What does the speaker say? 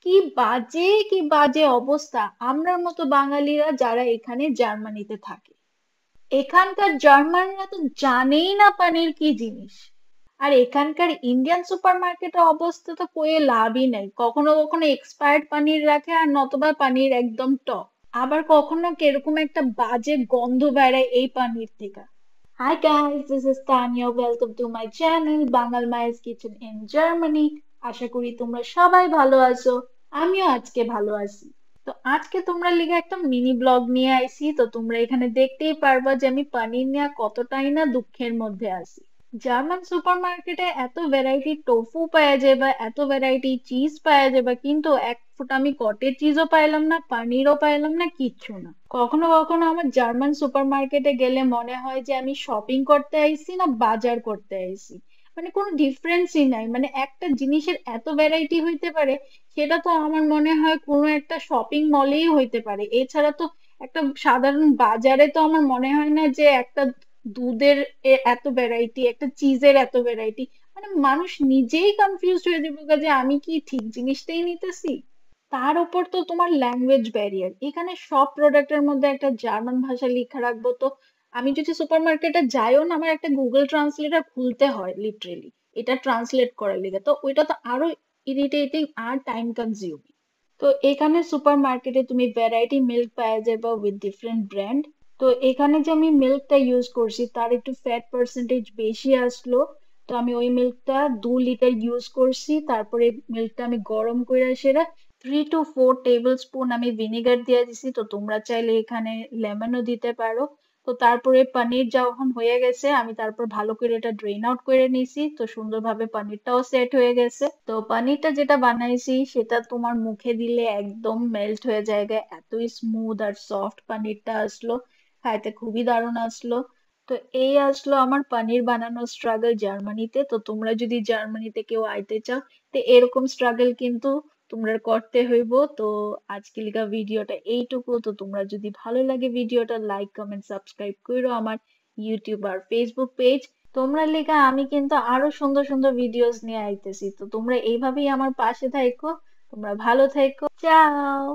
কি বাজে অবস্থা আমরার মতো বাঙালিরা যারা এখানে জার্মানিতে থাকে। এখানকার জার্মানরা তো জানেই না পানির কি জিনিস। আর এখানকার ইন্ডিয়ান সুপার মার্কেটের অবস্থা তো কয়ে লাভই নাই, কখনো কখনো এক্সপায়ার্ড পানির রাখে আর নতবা পানির একদম টক। আবার কখনো কিরকম একটা বাজে গন্ধ বেড়ায় এই পানির থেকে। Hi guys, this is Tanya. Welcome to my channel Bangal Maya's Kitchen in Germany. আশা করি তোমরা সবাই ভালো আছো। আমিও আজকে ভালো আছি। তো আজকে তোমরা লিগে একটা মিনি ব্লগ নিয়ে আইছি। তো তোমরা এখানে দেখতেই পারবা যে আমি পানির নিয়ে কতটাই না দুঃখের মধ্যে আছি। জার্মান সুপার মার্কেটে এত ভ্যারাইটি টোফু পাওয়া যাবে, এত ভ্যারাইটি চিজ পাওয়া যাবে, কিন্তু এক ফুট আমি কটেজ চিজও পাইলাম না, পানিরও পাইলাম না, কিচ্ছু না। কখনো কখনো আমার জার্মান সুপার মার্কেটে গেলে মনে হয় যে আমি শপিং করতে আইছি না বাজার করতে আইছি। মানে কোনো ডিফারেন্সই নাই, মানে একটা জিনিসের এত ভ্যারাইটি হইতে পারে, সেটা তো আমার মনে হয় কোনো একটা শপিং মলেই হইতে পারে। এছাড়া তো একটা সাধারণ বাজারে তো আমার মনে হয় না যে একটা দুধের এত ভ্যারাইটি, একটা চিজের এত ভ্যারাইটি। মানে মানুষ নিজেই কনফিউজ হয়ে যাবে যে আমি কি ঠিক জিনিসটাই নিতেছি। তার উপর তো তোমার ল্যাঙ্গুয়েজ ব্যারিয়ার, এখানে সব প্রোডাক্টের মধ্যে একটা জার্মান ভাষা লেখা রাখবো, তো আমি যদি সুপার মার্কেটে যাইও না, আমার একটা গুগল ট্রান্সলেটর খুলতে হয় লিটারেলি এটা ট্রান্সলেট করার লিগে, তো ওইটা তো আরো ইরিটেটিং আর টাইম কনজিউমিং। তো এখানে সুপার মার্কেটে তুমি ভ্যারাইটি মিল্ক পাওয়া যাবে উইথ ডিফারেন্ট ব্র্যান্ড। তো এখানে যে আমি মিল্কটা ইউজ করছি তার একটু ফ্যাট পার্সেন্টেজ বেশি আসলো। তো আমি ওই মিল্কটা 2 লিটার ইউজ করছি, তারপরে মিল্কটা আমি গরম করে সেটা 3 to 4 টেবিল স্পুন আমি ভিনেগার দিয়ে দিছি। তো তোমরা চাইলে এখানে লেমনও দিতে পারো। তো তারপরে পনির যখন হয়ে গেছে আমি তারপর ভালো করে এটা ড্রেন আউট করে নিয়েছি, তো সুন্দরভাবে পনিরটাও সেট হয়ে গেছে। তো পনিরটা যেটা বানাইছি সেটা তোমার মুখে দিলে একদম মেল্ট হয়ে যায়, এতই স্মুথ আর সফট পনিরটা আসলো, খাইতে খুবই দারুণ আসলো। তো এই আসলো আমার পনির বানানোর স্ট্রাগল জার্মানিতে। তো তোমরা যদি জার্মানিতে কেউ আইতে চাও, তো এরকম স্ট্রাগল কিন্তু তোমরা করতে হইব। তো আজকে লিগা ভিডিওটা এইটুকু। তো তোমরা যদি ভালো লাগে ভিডিওটা লাইক কমেন্ট সাবস্ক্রাইব করো আমার ইউটিউব আর ফেসবুক পেজ। তোমরা লিগা আমি কিন্তু আরো সুন্দর সুন্দর ভিডিওস নিয়ে আইতেছি। তো তোমরা এইভাবেই আমার পাশে থাকো। তোমরা ভালো থেকো, চাও।